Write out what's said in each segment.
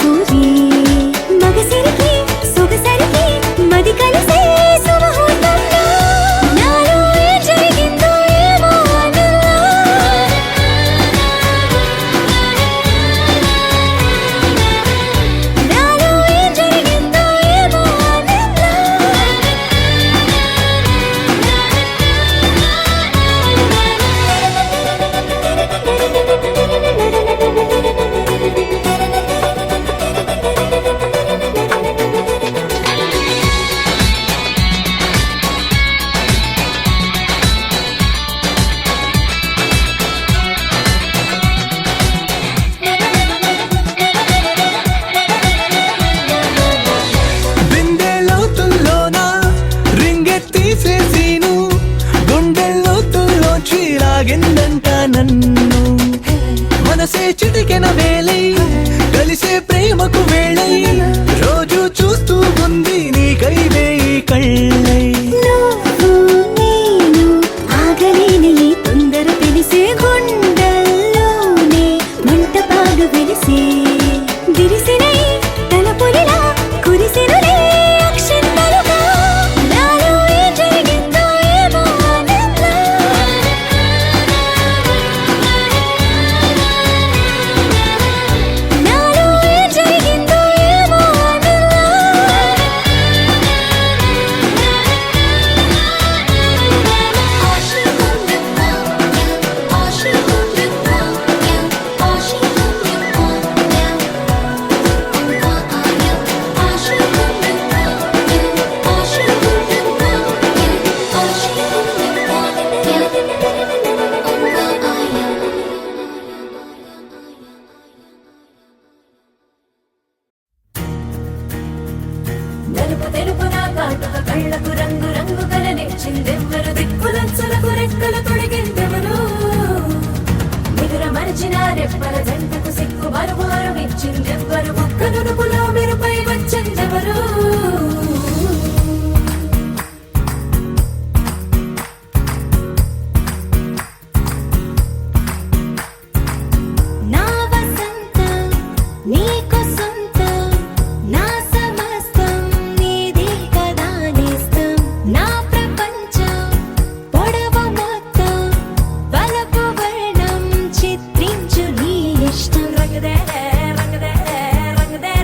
పూరి మగసిరికి సొగసరికి మది కలిసే శుభముహూర్తంలో నాలో ఏం జరిగిందో ఏమో ఆనందం నాలో ఏం జరిగిందో ఏమో బిందెలోతుల్లోన రింగెత్తీసేసీను గుండెల్లోతుల్లోంచి లాగిందంట నన్ను మనసే చిటికెన వేలై కలిసే ప్రేమకు వేళై రోజు చూస్తూ ఉంది నీకై వేయి కళ్ళై నువ్వు నేను ఆగలేని ఈ తొందర తెలిసే గుండెల్లోనే మంట పాలు వెలిసే దిరిసినై తలపులిలా కురిసెనులే అక్షంతలుగా నాలో ఏం జరిగిందో ఏమో ఆనందం నాలో ఏం జరిగిందో ఏమో నలుపు తెలుపున కాటుక కళ్ళకు రంగు రంగు కలనిచ్చిందెవ్వరు దిక్కులచ్చలకు రెక్కలు తొడిగిందెవరు నిదుర మరిచిన రెప్పల జంటకు సిక్కు మరుమారు ఇచ్చిందెవ్వరు ఒక్క నునుపులో మెరుపై వచ్చిందెవరు నా వసంతం నీకు సొంతం నా సమస్తం నీది కదా నేస్తం నా ప్రపంచం పొడవు మొత్తం వలపు వర్ణం చిత్రించు నీ ఇష్టం రంగదే రంగదే రంగదే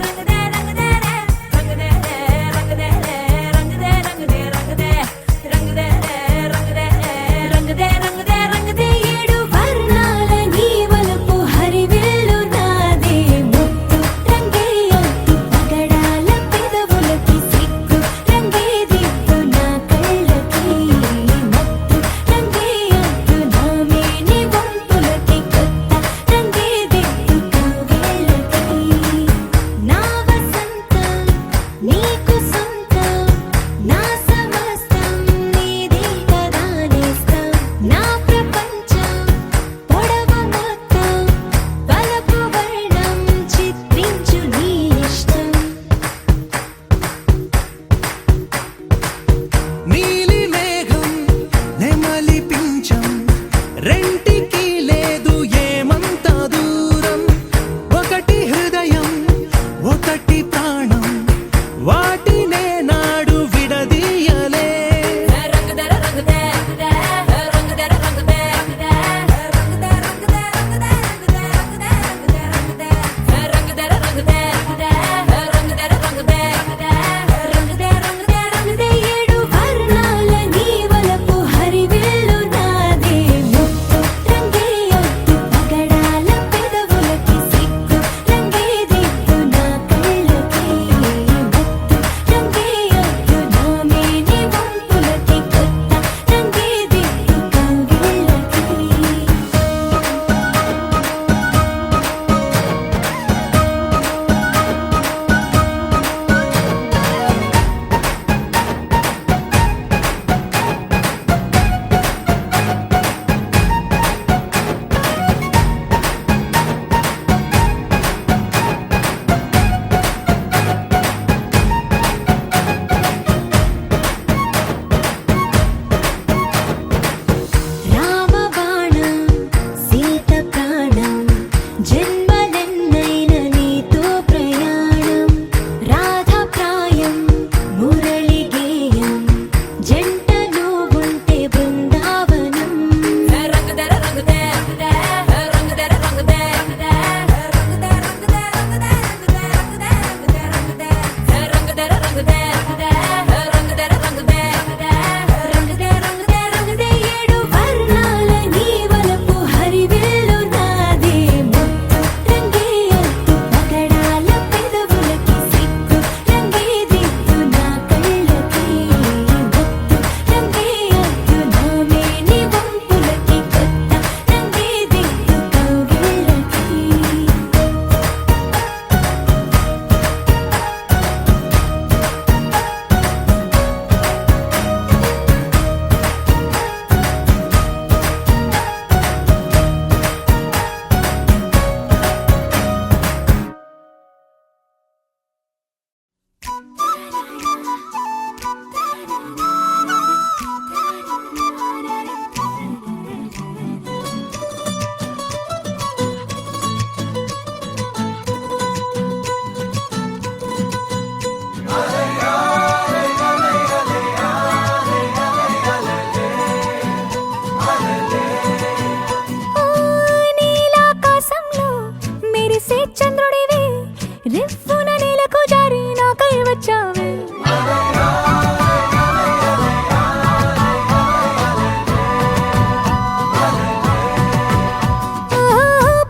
రిఫ్ఫున నేలకు జారి నాకై వచ్చావే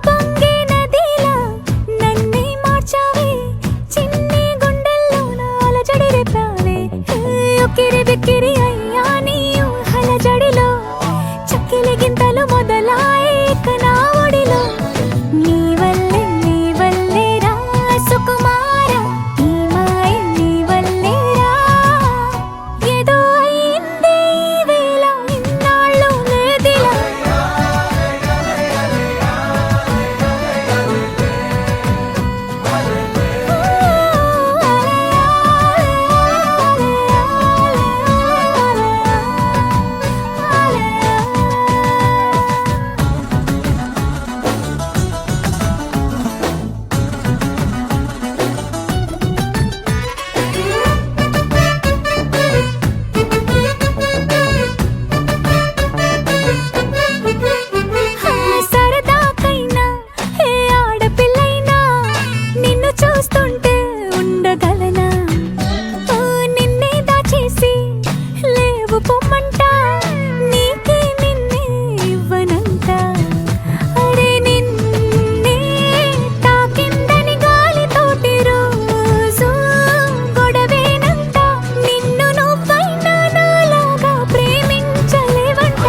పొంగే నదిలా నన్నే మార్చావే చిన్ని గుండెల్లోన అలజడి రేపావే ఉక్కిరి బిక్కిరి అయ్యా నీ ఊహల జడిలో చక్కిలి గింతలు మొదలాయే ఇక నా ఒడిలో నీ వల్లే రా సుకుమార ఈ మాయ నీ వల్లే రా ఏదో అయిందే ఈ వేళ ఇన్నాళ్ళు లేదిలా సరదాకైనా ఏ ఆడపిల్లైనా నిన్ను చూస్తుంటే ఉండగలనా నిన్నే దాచేసి లేవు పొమ్మంట నీకే నిన్నే ఇవ్వనంట అరే నిన్నే తాకిందని గాలితోటి రోజు గొడవేనంట నిన్ను నువ్వైనా నాలాగా ప్రేమించలేవంట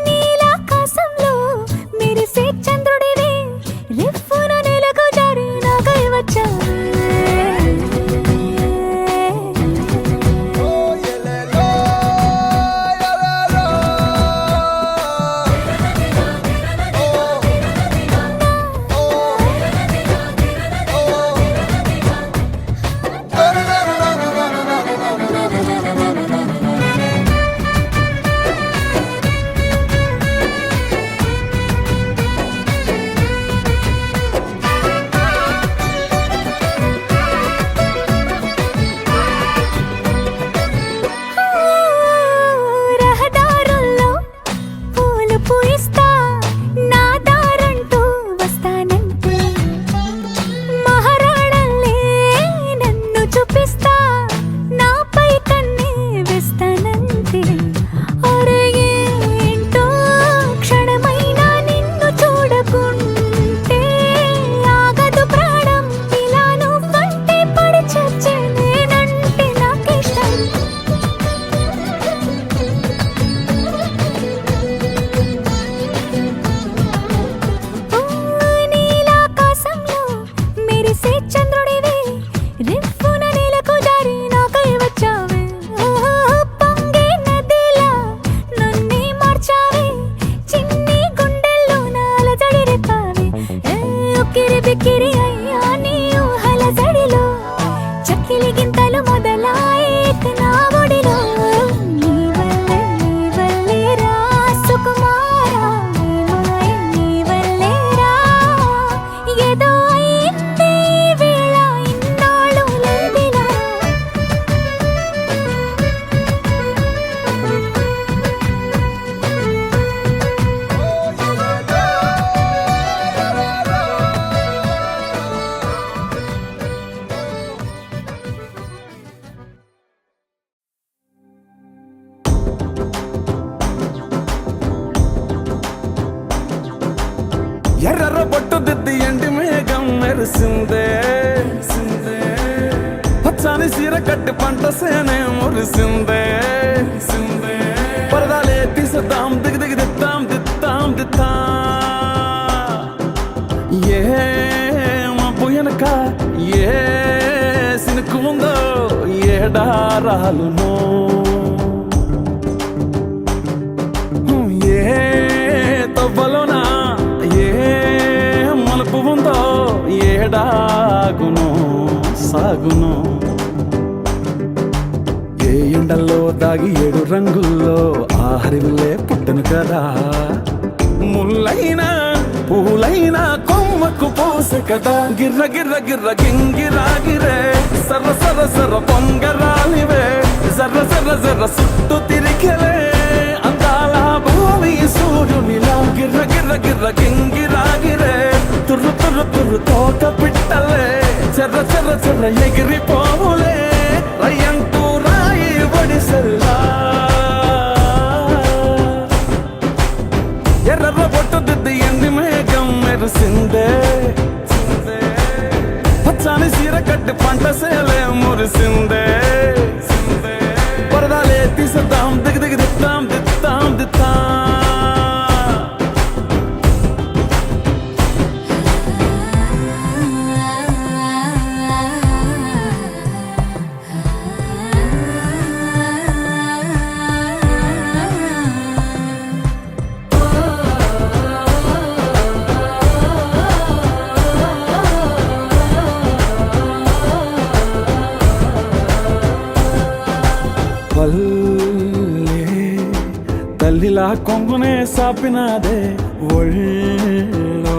నీలాకాశంలో మెరిసే చంద్రుడివే రిఫ్ఫున నేలకు జారి నాకై వచ్చావే రహదారుల్లో పూలు పూయిస్తా నా దారంటూ వస్తానంటే మహారాణల్లే నన్ను చూపిస్తా నాపై కన్నే వేస్తానంటే అరే ఏంటో క్షణమైనా నిన్ను చూడకుంటే ఆగదు ప్రాణం ఇలా నువ్వంటే పడి చచ్చే నేనంటే నాకిష్టం నీలాకాశంలో మెరిసే చంద్రుడివే రిఫ్ఫున నేలకు జారి నాకై వచ్చావే పొంగే నదిలా నన్నే మార్చావే చిన్ని గుండెల్లోన అలజడి రేపావే ఉక్కిరి బిక్కిరి అయ్యా నీ ఊహల జడిలో చక్కిలి గింతలు మొదలాయే ఇక నా ఒడిలో నీ వల్లే రా సుకుమార ఈ మాయ నీ వల్లే రా ఏదో అయిందే ఈ వేళ ఇన్నాళ్ళు లేదిలా ఎర్ర బొట్టు దిద్ది ఎండి మేఘం మెరిసిందే పచ్చని సీర కట్టి పంట సేనే మురిసిందే పరదాలే తీసేద్దాం దిగి దిగి దిద్దాం దిత్తాం ఏ మబ్బు వెనక ఏ సినుకు ఉందో ఏడారాలునో ఏ తవ్వలోనా ఏ మలుపు ఉందో ఏడాగునో సాగునో ఏ ఎండల్లో దాగి 7 రంగుల్లో ఆ హరివిల్లే పుట్టను కదా ముల్లైనా పూలైనా కొమ్మకు పోసె కదా గిర్ర గిర్ర గిర్ర గింగిరాగిరే సర్ర సర్ర సర్ర పొంగరాలివే జర్ర జర్ర జర్ర సుట్టు తిరిగలే అంతా తుర్రు తోక పిట్టలే చెర్ర చెర్ర చెర్ర ఎగిరిపోవులే రయ్యంటూ రాయి ఒడిసెల్లా ఎర్ర బొట్టు దిద్ది ఎండి మేఘం మెరిసిందే పచ్చాని సీర కట్టి పంట సేలే మురిసిందే పరదాలే తీసేద్దాం దిగి దిగి దిద్దాం దిద్దాం దిద్దాం పల్లె తల్లిలా కొంగునే సాపినాదే ఒళ్ళో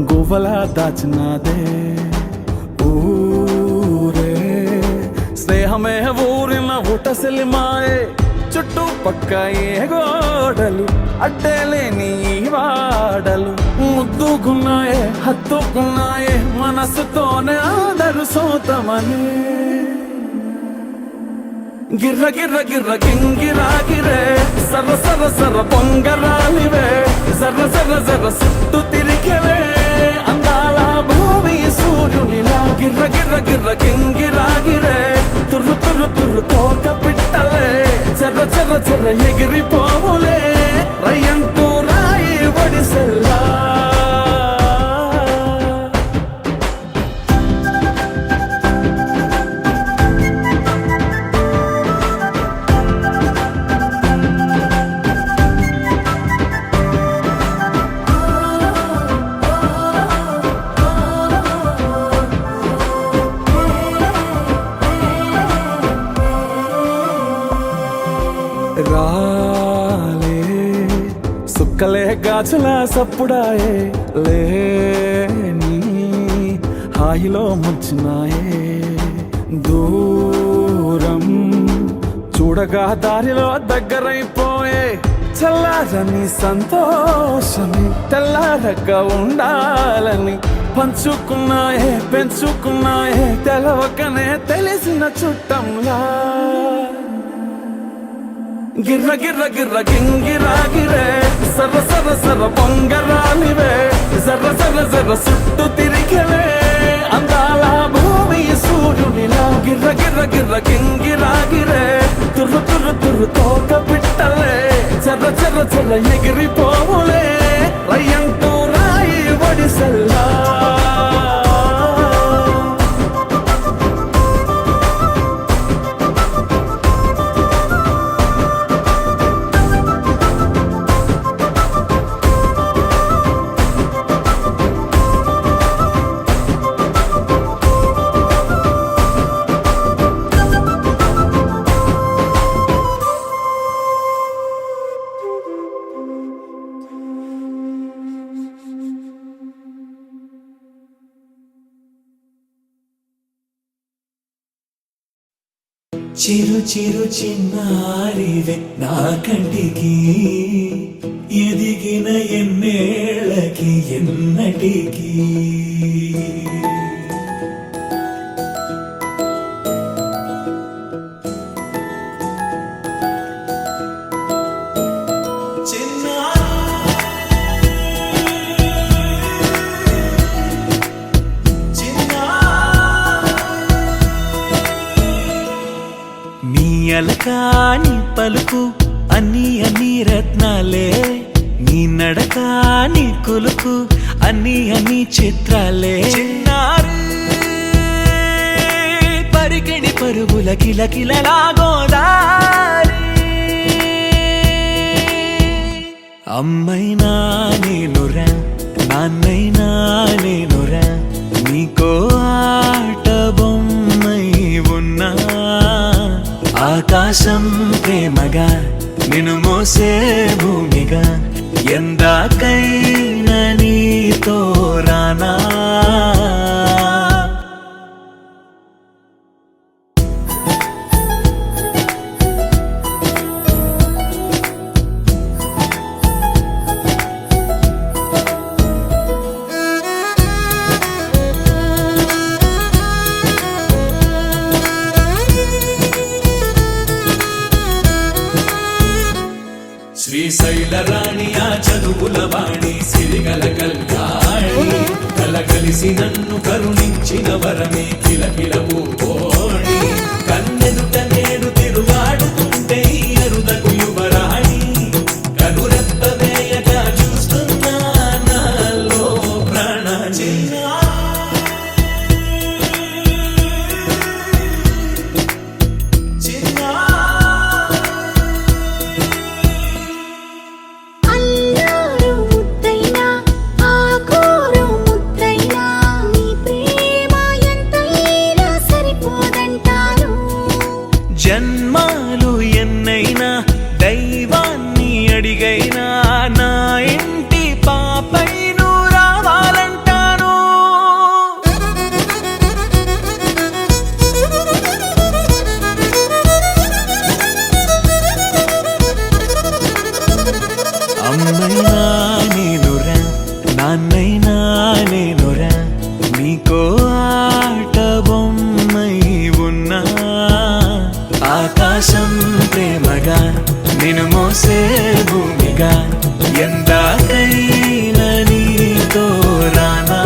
గువ్వలా దాచినాదే ఊరే స్నేహమే ఊరిన ఊటసెలి మాయే చుట్టూ పక్క ఏ గోడలు అడ్డేలేని వాడలు ముద్దుకున్నాయే హత్తుకున్నాయే మనసుతోనే ఆదరు సోతమనే గిర్ర గిర్ర గిర్ర గింగిరాగిరే సర్ర సర్ర సర్ర పొంగరాలివే జర్ర జర్ర జర్ర సుట్టు తిరిగేవే అందాల భూమి సూర్యునిలా గిర్ర గిర్ర గిర్ర గింగిరాగిరే తుర్రు తుర్రు తుర్రు తోక పిట్టలే చెర్ర చెర్ర చెర్ర ఎగిరిపోవులే రయ్యంటూ రాయి ఒడిసెల్లా రాలే సుక్కలే గాజుల సప్పుడాయే లేని హాయిలో ముంచినాయే దూరం చూడగా దారిలో దగ్గరైపోయే చల్లారని సంతోషమే తెల్లారగా ఉండాలని పంచుకున్నాయే పెంచుకున్నాయే తెలవకనే తెలిసిన చుట్టంలా గిర్ర గిర్ర గిర్ర గింగిరాగిరే సర్ర సర్ర సర్ర పొంగరాలివే జర్ర జర్ర జర్ర సుట్టు తిరిగేవే అందాల భూమి సూర్యునిలా గిర్ర గిర్ర గిర్ర గింగిరాగిరే తుర్రు తుర్రు తుర్రు తోక పిట్టలే చెర్ర చెర్ర చెర్ర ఎగిరిపోవులే రయ్యంటూ రాయి ఒడిసెల్లా చిరు చిరు చిన్నారివే నా కంటికి ఎదిగిన ఎన్నేళ్ళకి ఎన్నటికి అలకాని పలుకు అన్ని అన్ని రత్నాలే నీ నడక నీ కులుకు అన్ని అన్ని చిత్రాలే చిన్నారు పరికిణి పరుగుల కిల కిలలా గోదారి అమ్మైనా నేనురా నాన్నైనా నేనురా నీకో ఆట బొమ్మై ఉన్నా ఆకాశం ప్రేమగా నిన్ను మోసే భూమిగా ఎందాకైనా నీతో రానా శ్రీశైల రాణి ఆ చదువుల వాణి సిరిగల కళ్యాణి కలగలిసి నన్ను కరుణించిన వరమే కిలకిల పూకోణి కన్నెదుట నేడు తిరుగాడుతుంటే అరుదకు యువరాణి కనురెప్ప వేయగా చూస్తున్నా నాలో ప్రాణ అల్లారు ముద్దైనా ఆకోరు ముద్దైనా నీ ప్రేమ ఎంతైనా సరిపోదంటాను జన్మాలు ఎన్నైనా దైవాన్ని అడిగైనా నా ఇంటి పాపై నువ్వు రావాలంటాను అమ్మైనా నేనురా నాన్నైనా నేనురా నీకో ఆట బొమ్మై ఉన్నా ఆకాశం ప్రేమగా నిన్ను మోసే భూమిగా ఎందాకైనా నీతో రానా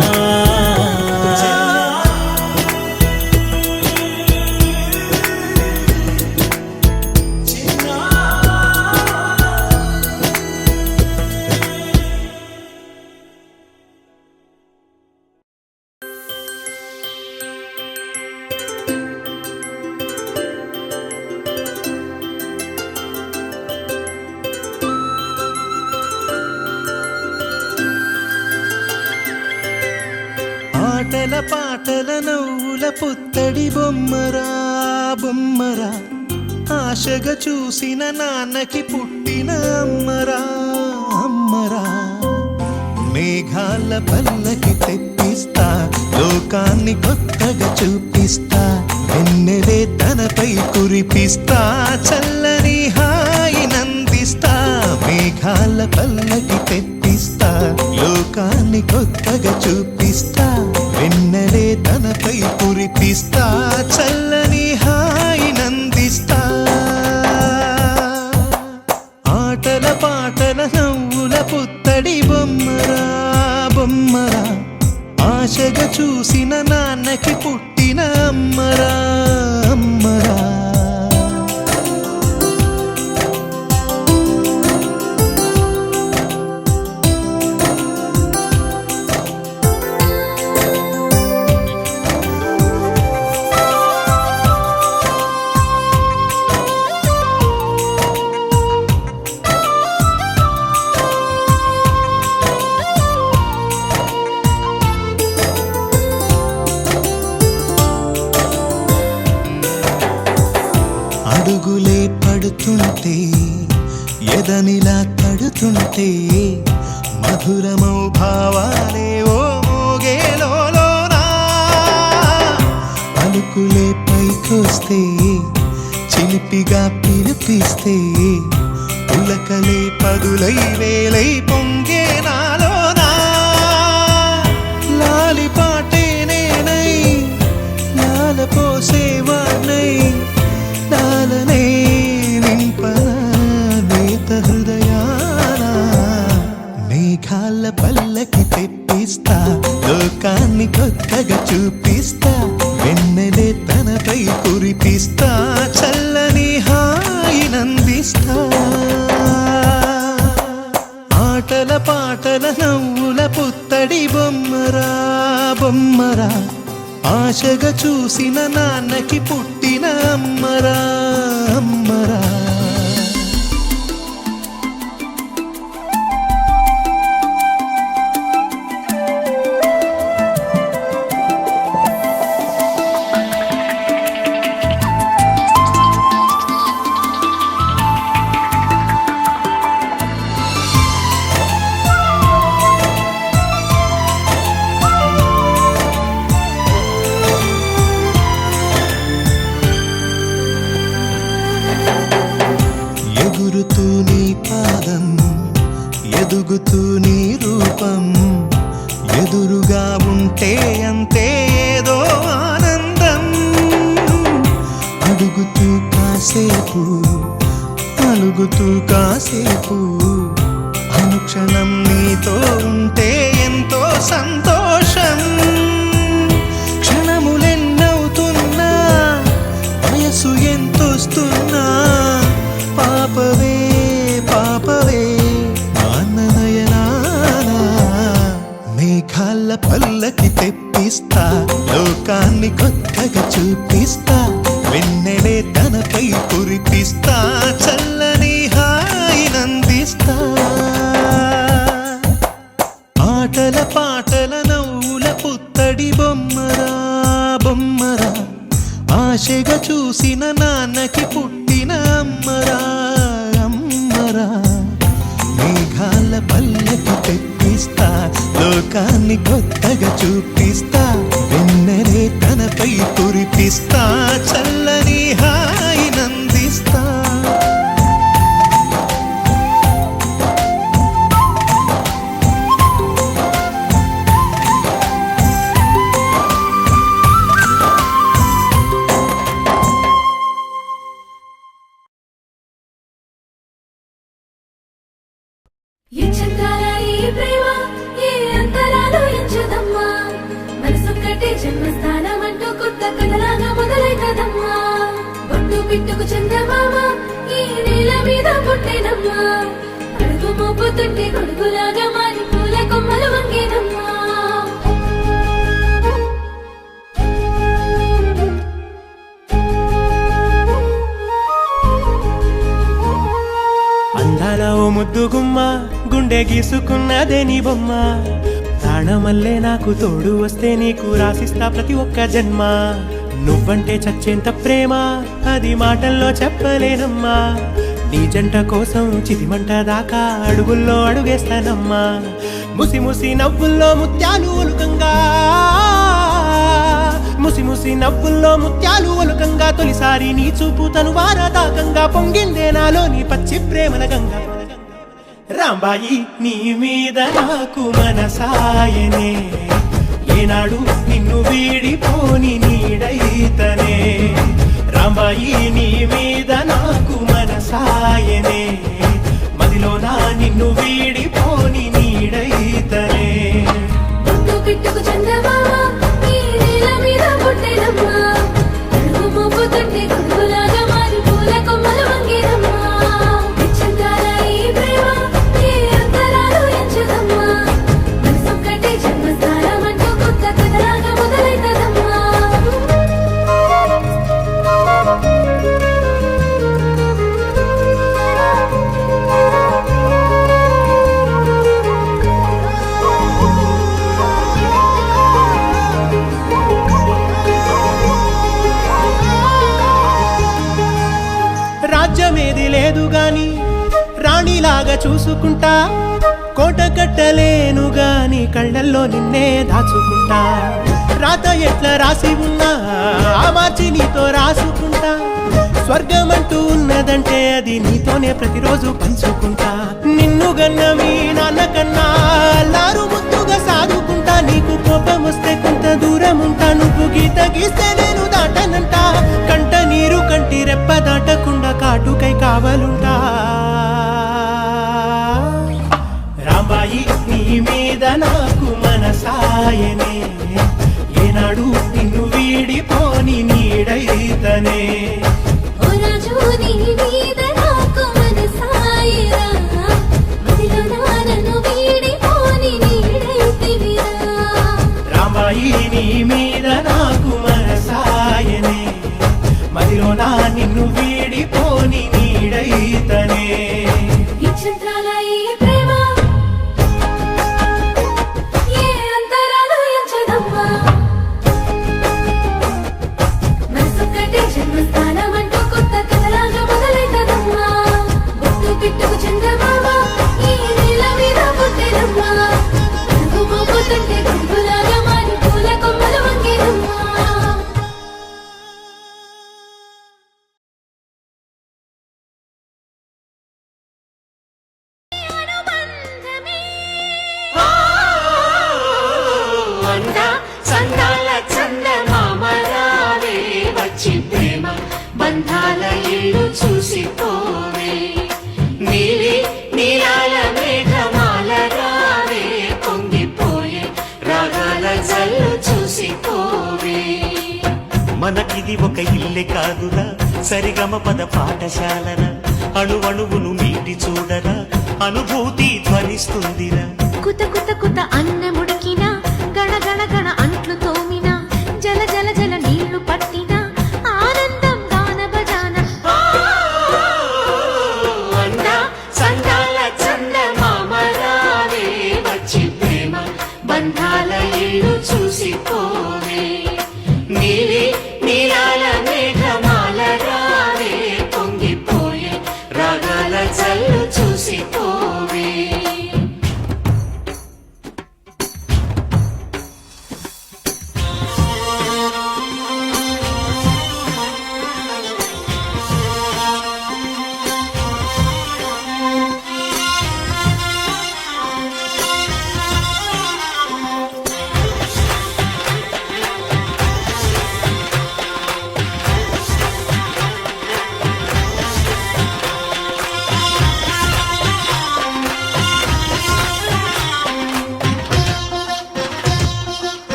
ఆటల పాటల నవ్వుల పుత్తడి బొమ్మరా బొమ్మరా ఆశగా చూసిన నాన్నకి పుట్టిన అమ్మరా అమ్మరా మేఘాల పల్లకి తెప్పిస్తా లోకాన్ని కొత్తగా చూపిస్తా వెన్నెలే తనపై కురిపిస్తా చల్లని హాయి నందిస్తా మేఘాల పల్లకి తెప్పిస్తా లోకాన్ని కొత్తగా చూపిస్తా వెన్నెలే తనపై కురిపిస్తా చల్లని హాయి నందిస్తా ఆటల పాటల నవ్వుల పుత్తడి బొమ్మరా బొమ్మరా ఆశగా చూసిన నాన్నకి పుట్టిన అమ్మరా అమ్మరా అడుగులే పడుతుంటే ఎదనిలా తడుతుంటే మధురమౌ భావాలే ఓ మోగేలోనా పలుకులే పైకొస్తే చిలిపిగా పిలిపిస్తే పులకలే పదులై వేలై పొంగే నాలోనా లాలి పాటే నేనై లాల పోసేవాణ్ణై లాలనే నింపన నేత హృదయాన మేఘాల పల్లకి తెప్పిస్తా లోకాన్ని కొత్తగా చూపిస్తా వెన్నెలే తనపై కురిపిస్తా చల్లని హాయి నందిస్తా ఆటల పాటల నవ్వుల పుత్తడి బొమ్మరా బొమ్మరా ఆశగా చూసిన నాన్నకి పుట్టిన అమ్మరా అమ్మరా ఎగురుతూ నీ పాదం ఎదుగుతూ నీ రూపం ఎదురుగా ఉంటే అంతే ఏదో ఆనందం అడుగుతూ కాసేపు అలుగుతూ కాసేపు సంతోషం క్షణములెన్నవుతున్నా వయసు ఎంతొస్తున్నా పాపవే పాపవే మాన్ననయనానా మేఘాల పల్లకి తెప్పిస్తా లోకాన్ని కొత్తగా చూపిస్తా వెన్నెలే తనపై కురిపిస్తా చల్లని హాయినందిస్తా ఆటల పాటల నవ్వుల పుత్తడి బొమ్మరా బొమ్మరా ఆశగా చూసిన నాన్నకి పుట్టిన అమ్మరా అమ్మరా మేఘాల పల్లకి తెప్పిస్తా లోకాన్ని కొత్తగా చూపిస్తా వెన్నెలే తనపై కురిపిస్తా చల్లని హాయినందిస్తా ఎంచందాల ఈ ప్రేమ ఏ అంతరాలు ఎంచదమ్మా మనసొక్కటే జన్మస్థానం అంటూ కొత్త కథలాగా మొదలైతదమ్మా బొట్టు పిట్టుకు చందమామ ఈ నేల మీద పుట్టేనమ్మా అడుగు మోపుతుంటే గొడుగులాగా మారి పూల కొమ్మలు వంగేనమ్మా అందాల ఓ ముద్దు గుమ్మ గుండె గీసుకున్నదే నీ బొమ్మ ప్రాణమల్లే నాకు తోడు వస్తే నీకు రాసిస్తా ప్రతి ఒక్క జన్మ నువ్వంటే చచ్చేంత ప్రేమ అది మాటల్లో చెప్పలేనమ్మా నీ జంట కోసం చితిమంట దాకా అడుగుల్లో అడుగేస్తానమ్మా ముసి ముసి నవ్వుల్లో ముత్యాలు ఒలుకంగా ముసి ముసి నవ్వుల్లో ముత్యాలు ఒలుకంగా తొలిసారి నీ చూపు తను వారదాకంగా పొంగిందే నాలో నీ పచ్చి ప్రేమల గంగా రాంబాయి నీ మీద నాకు మనసాయనే ఏనాడు నిన్ను వీడిపోని నీడైతనే రాంబాయి నీ మీద నాకు మనసాయనే మదిలోనా నిన్ను వీడిపోని నీడైతనే బొట్టు పిట్టుకు చందమామ ఈ నేల మీద పుట్టేనమ్మా అడుగు మోపుతుంటే గొడుగులాగా మారి పూల కొమ్మలు వంగేనమ్మా ఎంచందాల ఈ ప్రేమ ఏ అంతరాలు ఎంచదమ్మా మనసొక్కటే జన్మస్థానం అంటూ కొత్త కథలాగా మొదలైతదమ్మా రాజ్యమేది లేదు గాని రాణిలాగా చూసుకుంటా కోట కట్టలేను గాని కళ్ళల్లో నిన్నే దాచుకుంటా రాత ఎట్లా రాసి ఉన్నా ఆ మార్చి నీతో రాసుకుంటా స్వర్గమంటూ ఉన్నదంటే అది నీతోనే ప్రతిరోజు పంచుకుంటా నిన్ను గన్న మీ నాన్న కన్నా అల్లారు ముద్దుగా సాదుకుంటా నీకు కోపం వస్తే కొంత దూరం ఉంటా నువ్వు గీత గీస్తే నేను దాటనంటా కంట నీరు కంటి రెప్ప దాటకుండా కాటుకై కావలుంటా రాంబాయి నీ మీద నాకు మనసాయనే ఏనాడు నిన్ను వీడిపోని నీడైతనే ఓ రాజు నీ మీద నాకు మనసాయరా మదిలో నన్ను వీడిపోని నీడైతివిరా రాంబాయి నీ మీద నాకు మనసాయనే మదిలో నా నిన్ను వీడిపోని నీడైతనే ఎంచందాల ఈ ప్రేమ ఏ అంతరాలు ఎంచదమ్మా మనసొక్కటే జన్మస్థానం అంటూ కొత్త కథలాగా మొదలైతదమ్మా బొట్టు పిట్టుకు చందమామ ఈ నేల మీద పుట్టేనమ్మా అడుగు మోపుతుంటే గొడుగులాగా మారి పూల కొమ్మలు వంగేనమ్మా సందాల చందమామరావే వచ్చి ప్రేమ బంధాల ఇల్లు చూసిపోవే నీలి నీలాల మేఘమాల రావే పొంగిపోయే మనకిది ఒక ఇల్లే కాదురా సరిగమ పద పాఠశాలరా అణువణువును మీటి చూడరా అనుభూతి ధ్వనిస్తుందిరా కుత కుత కుత అన్నముడికిన గణ గణ గణ అంట్లు తోమిన జల జల జల నీళ్లు పట్టిన ఆనందం గాన బజాన అంద సందాల చందమామ రావే వచ్చి ప్రేమ బంధాల ఇల్లు చూసిపోవే నీలి నీలాల మేఘమాల రావే పొంగిపోయే రాగాల చల్లు చూసిపోవే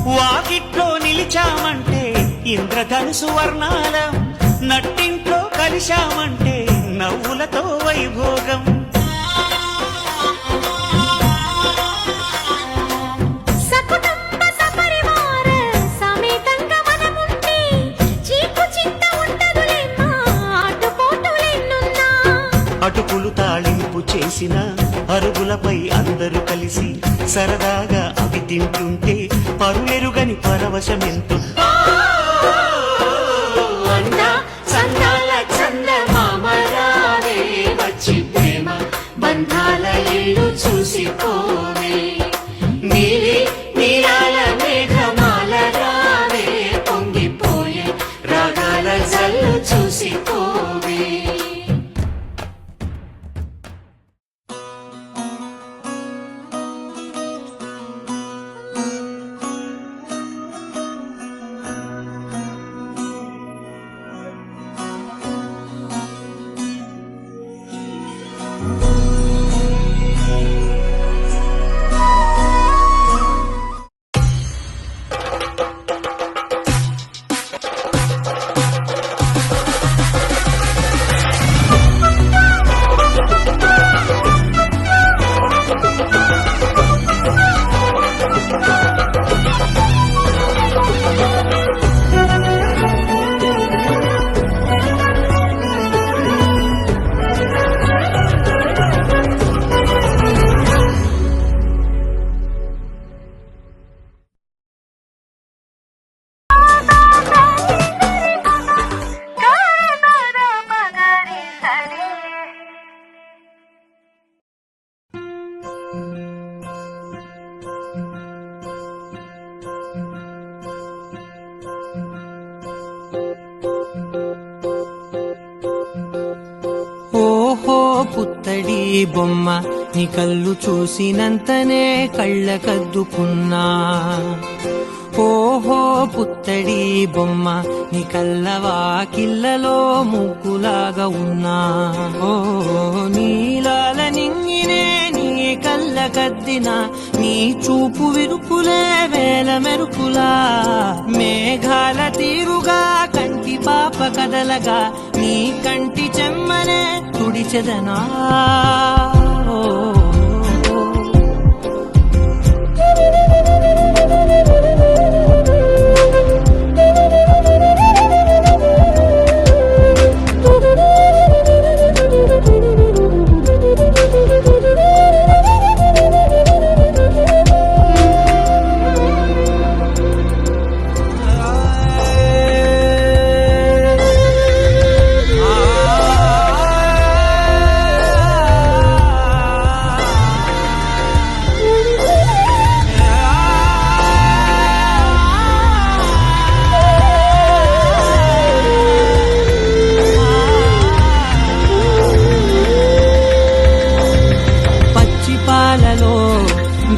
వాకిట్లో నిలిచామంటే ఇంద్రధనుసు వర్ణాలం నట్టింట్లో కలిశామంటే నవ్వులతో వైభోగం సకుటుంబ సపరివార సమేతంగా మనముంటే చీకు చింత ఉండదులేమ్మా ఆటుపోటులెన్నున్నా అటుకులు తాళింపు చేసిన అరుగులపై అందరూ కలిసి సరదాగా అవి తింటుంటే పరులెరుగని పరవశమెంతో అంద సందాల చందమామ రావే వచ్చి ప్రేమ బంధాల ఇల్లు చూసిపోవే నీలి నీలాల మేఘమాల రావే పొంగిపోయే రాగాల జల్లు చూసిపోవే ఓహో పుత్తడి బొమ్మ నీ కళ్ళు చూసినంతనే కళ్ళకద్దుకున్నా ఓహో పుత్తడి బొమ్మ నీ కళ్ళవాకిళ్ళలో ముగ్గులాగా ఉన్నా ఓ నీలాల నింగినే నీ కళ్ళకద్దిన నీ చూపు విరుపులే వేల మెరుపులా మేఘాల తీరుగా కంటి పాప కదలగా నీ కంటి చెమ్మనే తుడిచెదనా ఓ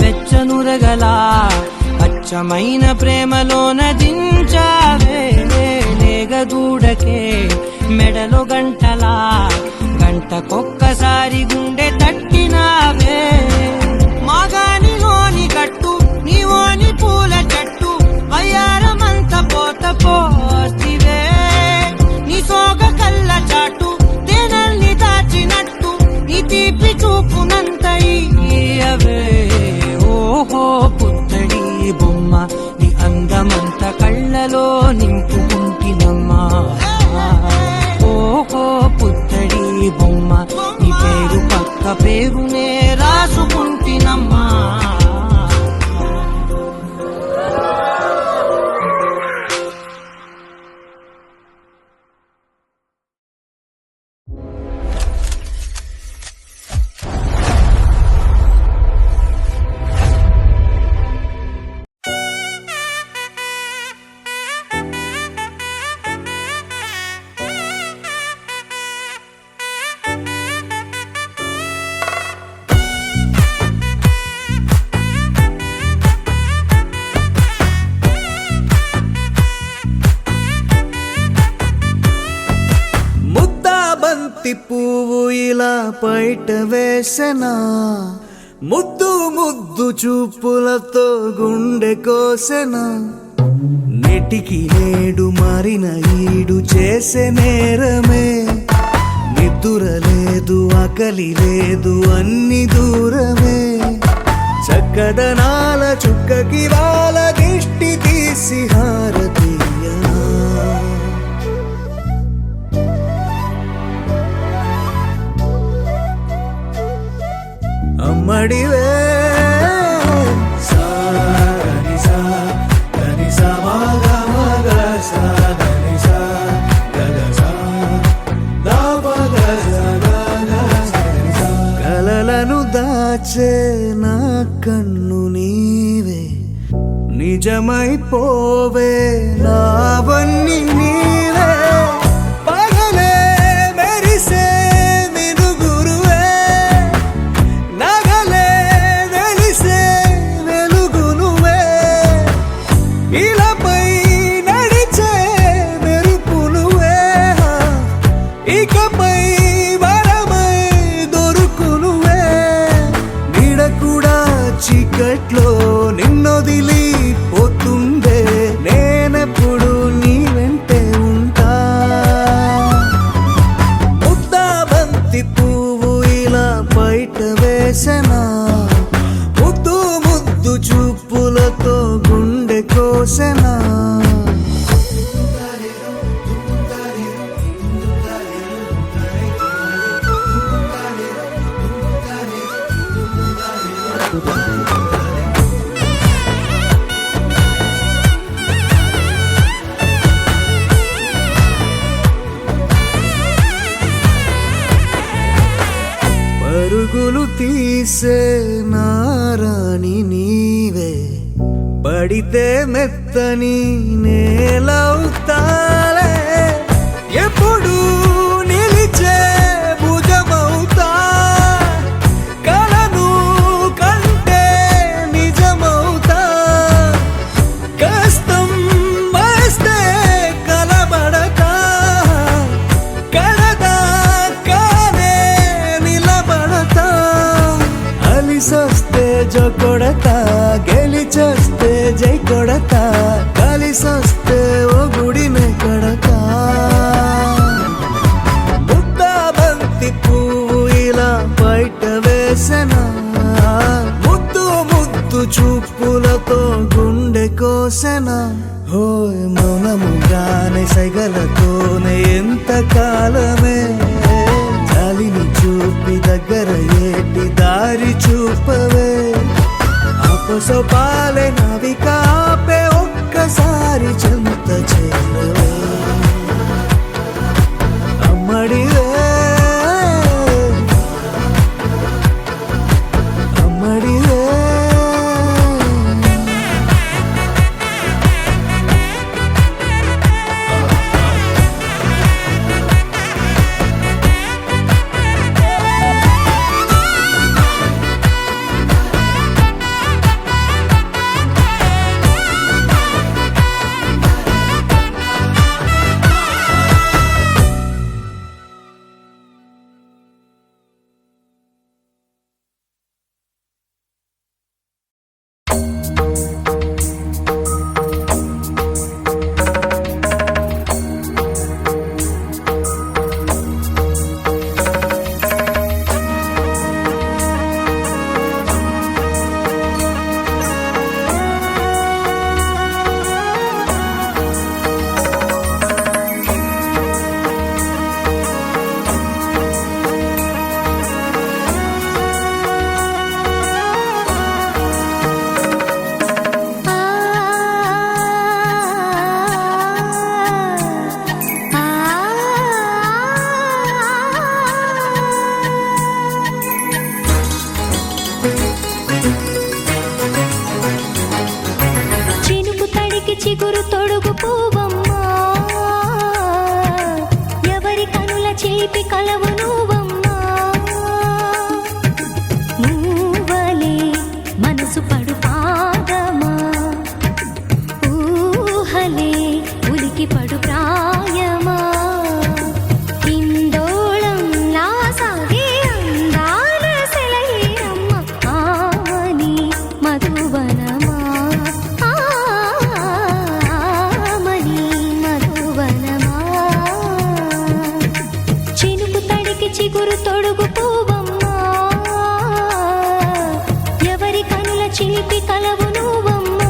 వెచ్చనురగలా అచ్చమైన ప్రేమలోన దించావే లేగదూడకే మెడలో గంటలా గంటకొక్కసారి గుండె తట్టినావే ఇలా బయట వేసెనా ముద్దు ముద్దు చూపులతో గుండె కోసెనా నెటికి నేడు మారిన ఈడు చేసే నేరమే నిద్దుర లేదు ఆకలి లేదు అన్ని దూరమే చక్కదనాల చుక్కకి వాళ్ళ దిష్టి తీసి హారతీయనా అమ్మడివే కలలను దాచే నా కన్ను నీవే నిజమైపోవే నావన్నీ నీవే పగలే మెరిసే మినుగురువే నగలే వెలిసే వెలుగునువే ఇలాపై నడిచే మెరుపునువే ఇకపై వరమై దొరుకునువే నీడ కూడా చీకట్లో నిన్నొదిలి పోతుందే నేనెప్పుడు నీ వెంటే ఉంటా ముద్దా బంతి పువ్వు ఇలా బయట వేసెనా ముద్దు ముద్దు చూపులతో గుండె కోసెనా పరుగులు తీసే నారాణి నీవే పడితే మెత్తని నేలవుతాలే ఎప్పుడు నిలిచే భుజమవుతా కలను కంటే నిజమవుతా కష్టం వస్తే కలబడతా కడదాకానే నిలబడతా అలిసొస్తే జో కొడతా గెలిచొస్తే జై కొడతా కలిసొస్తే ఓ గుడినే కడతా ముద్దా బంతి పువ్వు ఇలా బయట వేసెనా ముద్దు ముద్దు చూపులతో గుండె కోసెనా హోయ్ మౌనముగానే సైగలతోనే ఎంత కాలమే జాలిని చూపి దగ్గర ఏటి దారి చూపవే అపసోపాలే నవికాపే ఒక్కసారి చెంత చేరవే అమ్మడివే అమ్మడివే చిగురు తొడుగు పూవమ్మా ఎవరి కనుల చిలిపి కలవు నువ్వమ్మా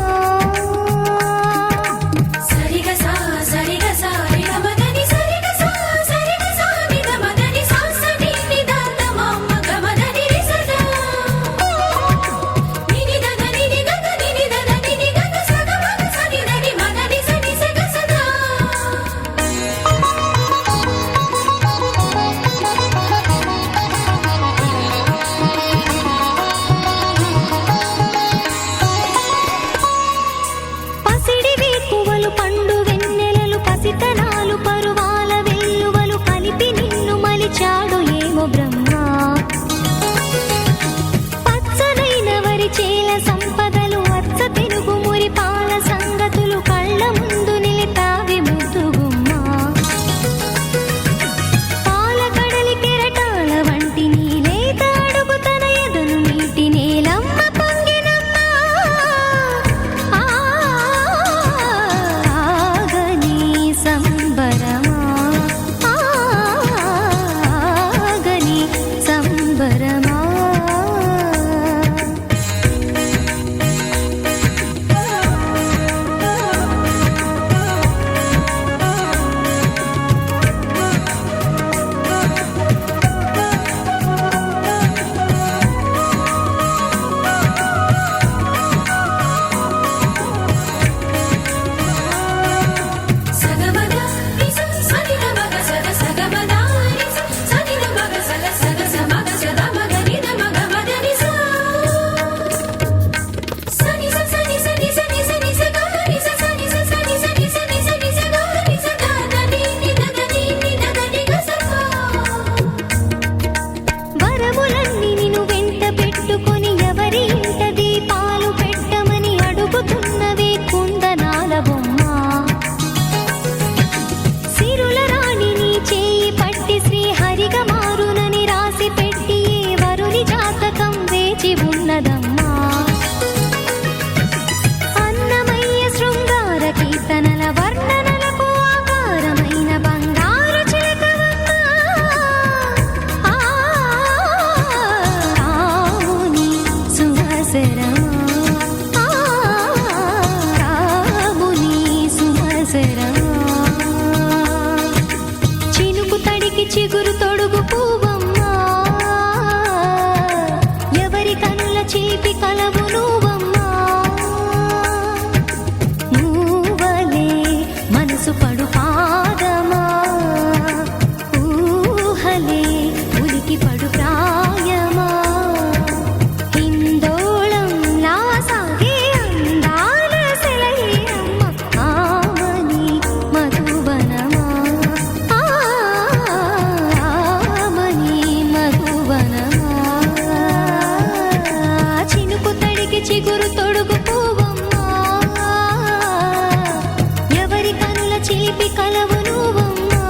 సరిగ సా సరిగ సా నిగమదని సరిగ సా సరిగ సా నిగమదని సా సని నిదాత మమ్మ గమదని రిసదా నిని దదని నిగదని నిదని నిగద సగ మగ సని దని మగని సని సగ సదా పసిడి వేకువలు పండు వెన్నెలలు పసితనాలు పరువాల వెల్లువలు కలిపి నిన్ను మలిచాడు ఏమో బ్రహ్మ పచ్చనైన వరి చేల సంపదలు అచ్చ తెలుగు మురి పాల సంగతులు కళ్ళ ముందు నిలితావి ముద్దుగుమ్మ పాల కడలి కెరటాల వంటి నీలేత అడుగు తన ఎదను మీటి నేలమ్మ పొంగినమ్మ ఆగని సంబరమా ఆగని సంబరమా సగమద నిస సనిద మగ సగ సగమద నిస సనిద మగ సగ సగ సమగ సద మగ నిద మగ మద నిస సని స సని సని సని సని స గ నిస సని స సని సని సని సని స గ నిస ద దని నిద దని నిద దని గ స వరములన్నీ నిన్ను వెంట పెట్టుకొని ఎవరి ఇంట దీపాలు పెట్టమని అడుగుతున్నవే కుందనాల బొమ్మ సిరుల రాణి నీ చేయి పట్టి శ్రీహరిగా మారునని రాసి పెట్టి ఏ వరుని జాతకం వేచి ఉన్నదమ్మా అన్నమయ్య శృంగార కీర్తనల వర్ణనలకు ఆకారమైన బంగారు చిలకవమ్మా రాముని సుమసరమా రాముని సుమసరమా చినుకు తడికి చిగురు తొడుగు పూవమ్మా ఎవరి కనుల చిలిపి కలవు నువ్వమ్మా నువ్వలే మనసు పడు పాదమా ఊహలే ఉలికి పడు ప్రాయమా హిందోళం లా సాగే అందాల సెలయేరమ్మ ఆమని మధువనమా ఆమని మధువనమా చినుకు తడికి చిగురు తొడుగు పూవమ్మా ఎవరి కనుల చిలిపి కలవు నువ్వమ్మా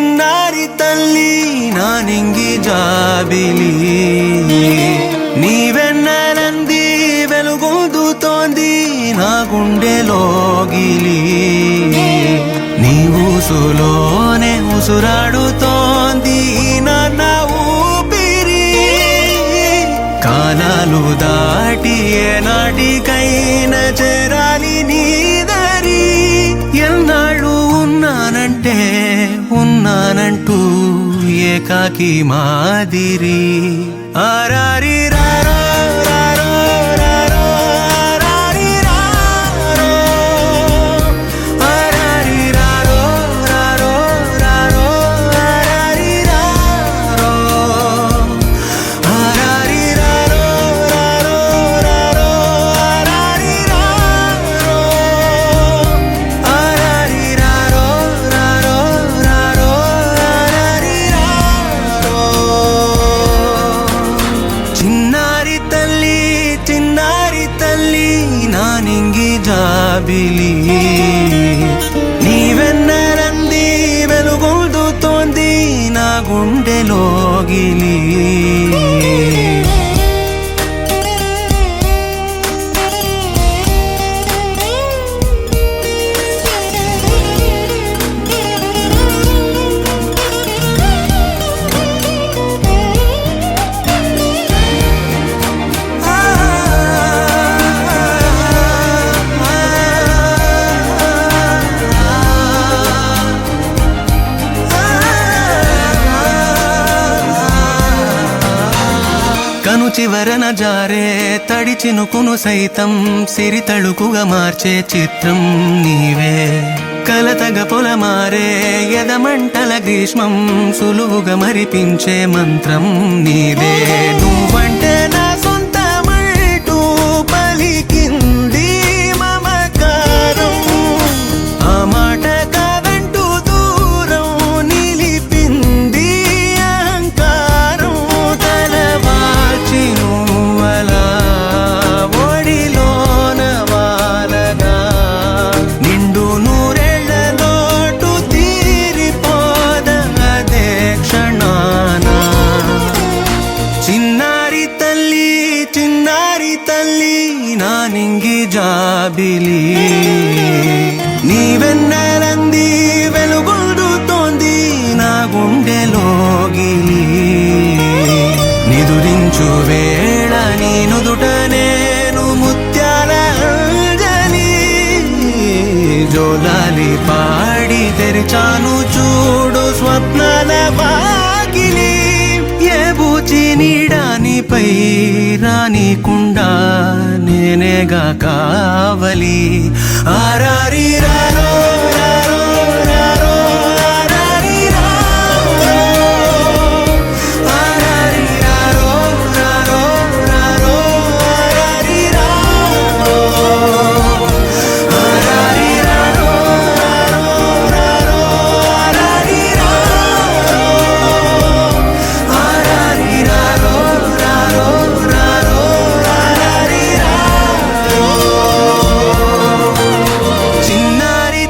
చిన్నారి తల్లి నా నింగి జాబిలి నీవెన్నెలంది వెలుగొందుతోంది నా గుండెలోగిలి నీ ఊసులోనే ఉసురాడుతోంది నా ఊపిరి కాలాలు దాటి ఏనాటికైనా చేరాలి నీ దరి ఎన్నాళ్ళు ఉన్నానంటూ ఏకాకి మాదిరి ఆరారి రారో రారో రారో ఆరారి రారో ఆరారి రారో రారో రారో ఆరారి రారో ఆరారి రారో రారో రారో ఆరారి రారో ఆరారి రారో రారో రారో ఆరారి రారో చిన్నారి జాబిలి నీవెన్నరంది వెలుగొందుతోంది నా గుండెలోగిలి కను చివరన జారే తడి చినుకును సైతం సిరి తళుకుగా మార్చే చిత్రం నీవే కలతగ పొలమారే ఎదమంటల గ్రీష్మం సులువుగా మరిపించే మంత్రం నీదే నువ్వంటే నా సొంతమంటూ పలికింది మమకారం ఆ మాట కాదంటూ దూరం నిలిపింది అహంకారం తలవాల్చి నువ్వలా ఒడిలోన వాలగా నిండు నూరేళ్ల లోటు తీరిపోదదే క్షణాన చిన్నారి తల్లి నా నింగి జాబిలి నీవెన్నరంది వెలుగొందుతోంది నా గుండెలోగిలి నిదురించు వేళ నీ నుదుట నేను ముత్యాల అంజలి జోలాలి పాడి తెరిచాను చూడు స్వప్నాల వాకిలి ఏ బూచి నీడానిపై రానికుండా నేనేగా కావలి ఆరారి రారో రారో రారో ఆరారి రారో ఆరారి రారో రారో రారో ఆరారి రారో ఆరారి రారో రారో ఆరారి రారో ఆరారి రారో రారో రారో ఆరారి రారో చిన్నారి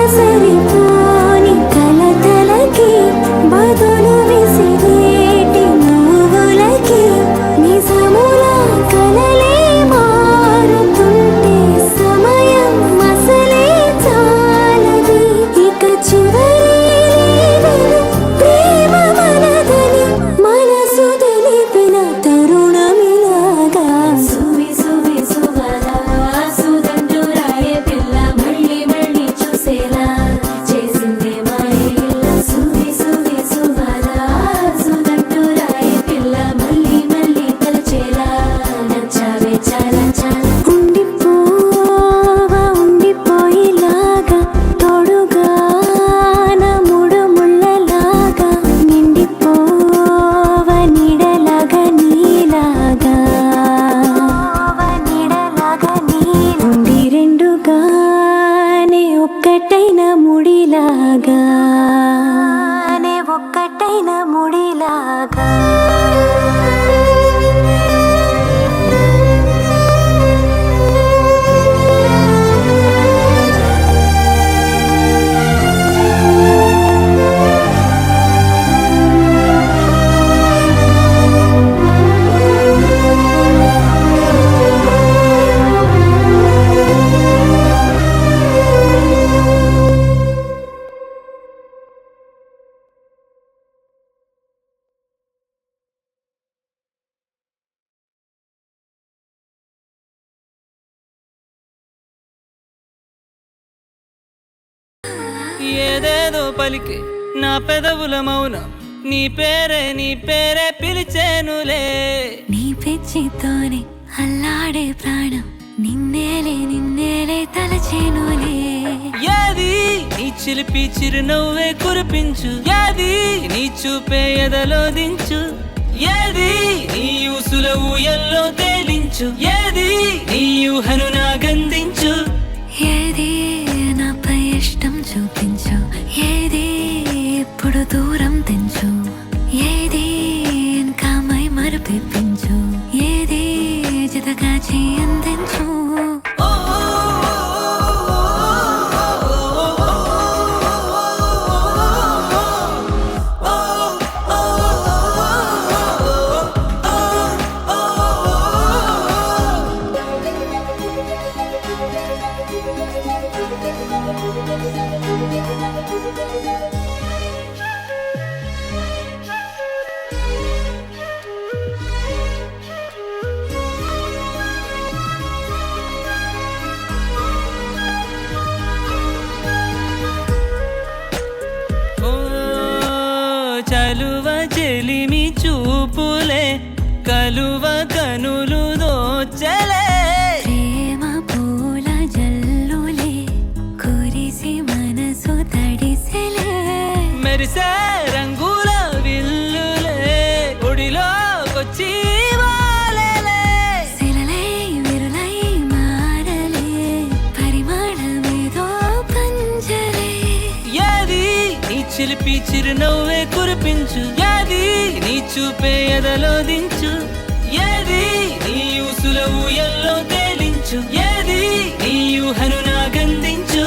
సరిపోని కలతలకి బదులు విసిరేటి నువ్వులకి నిజముల కలలే మారుతుంటే సమయం అసలే చాలది ఇక చివరి ప్రేమ మనదని మనసు తెలిపిన తరుణమిలాగా సువి సువి సువలా సుదండు రాయే పిల్ల మళ్ళీ మళ్ళీ చూసేలా చేసిందే మాయల సువి సువి సువలా సుదండు రాయే పిల్ల మళ్ళీ మళ్ళీ తలచేలా నచ్చావే చాలా చాలా ఉండిపోవా ఉండిపోయేలాగా తోడుగా నా మూడు ముళ్ళలాగా నిండిపోవా నీడలాగా నీలాగా ఉండి రెండుగానే ఒక్కటైన ముడిలాగా ఒక్కటైన ముడిలాగా ఏదేదో పలికి నా పెదవుల మౌనం నీ పేరే పిలిచేనులే నీ పిచ్చితోనే అల్లాడే ప్రాణం నిన్నేలే తలచేనులే ఏది నీ చిలిపి చిరునవ్వే కురిపించు ఏది నీ చూపే ఎదలో దించు ఏది నీ ఊసుల ఊయల్లో తేలించు ఏది నీ ఊహను నాగందించు ఏది నాపై ఇష్టం చూపించు ఏది ఇప్పుడు దూరం తెంచు ఏది ఇంకా మై మరుపించు ఏది జతగా చేయందించు ఓ చలువ చెలిమి చూపులే కలువ కనులు దోచలే ప్రేమ పూల జల్లులే కురిసి మనసు తడిసెలే మెరిసే రంగుల విల్లులే ఒడిలోకొచ్చి వాలేలే శిలలై విరులై మారలే పరిమాణమేదో పంజలే ఏది నీ చిలిపి చిరునవ్వే కురిపించు ఏది నీ చూపే ఎదలో దించు ఏది నీ ఊసుల ఊయల్లో తేలించు ఏది నీ ఊహను నాగందించు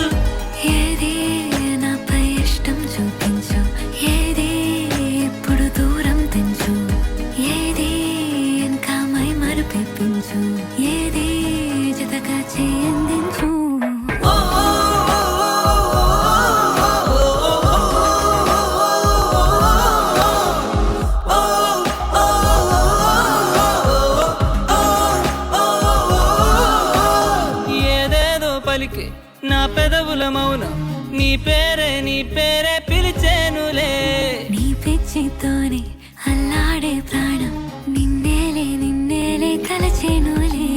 ఏది నాపై ఇష్టం చూపించు ఏది ఇప్పుడు దూరం తెంచు ఏది ఇంకా మై మరుపించు ఏది జతగా చేయందించు ఏదేదో పలికి నా పెదవుల మౌనం నీ పేరే పిలిచేనులే నీ పిచ్చితోనే అల్లాడే ప్రాణం నిన్నేలే తలచేనులే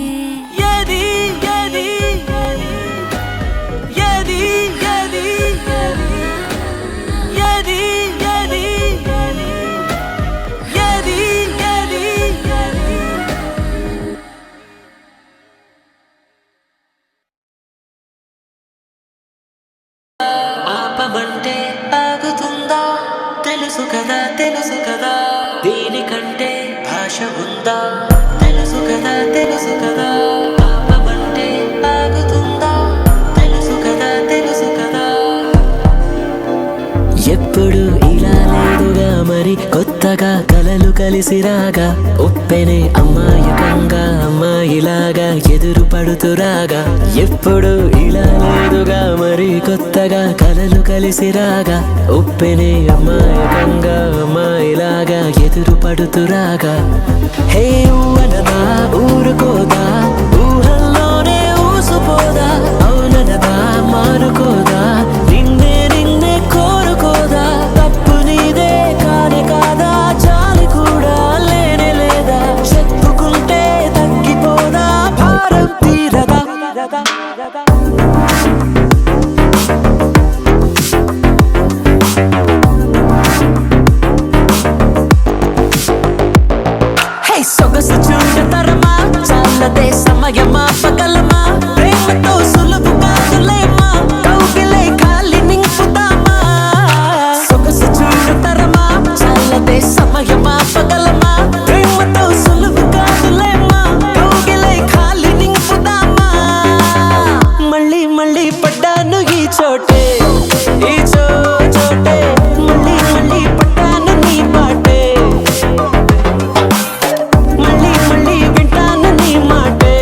ఏది ఏది ఏది ఏది ఏది ఏది ఏది ఏది ఆపమంటే ఆగుతుందా తెలుసు కదా దీనికంటే భాష ఉందా తెలుసు కదా ఆపమంటే ఆగుతుందా తెలుసు కదా కలిసి రాగా ఉప్పెనే అమ్మాయకంగా అమ్మాయిలాగా ఎదురు పడుతురాగా ఎప్పుడు ఇలా లేదుగా మరి కొత్తగా కలలు కలిసి రాగా ఉప్పెనే అమ్మాయకంగా అమ్మాయిలాగా ఎదురు పడుతురాగా హే ఊవనదా ఊరుకోదా ఊహల్లోనే ఊసుపోదా అవుననదా మారుకోదా నిన్నే నిన్నే కోరుకోదా తప్పు నీదే కానే కాదా చాలి కూడా లేనే లేదా చెప్పుకుంటే తగ్గిపోదా భారం తీరదా హే సొగసు చూడతరమా చాలదే సమయమా పగలమా ప్రేమతో సులువు కాదులేమా కౌగిలే ఖాళీ నింపుదామా సొగసు చూడతరమా చాలదే సమయమా పగలమా ప్రేమతో సులువు కాదులేమా కౌగిలే ఖాళీ నింపుదామా మళ్ళీ మళ్ళీ పడ్డాను ఈ చోటే ఈ చోటే మళ్ళీ మళ్ళీ పడ్డాను నీ పాటే మళ్ళీ మళ్ళీ వింటాను నీ మాటే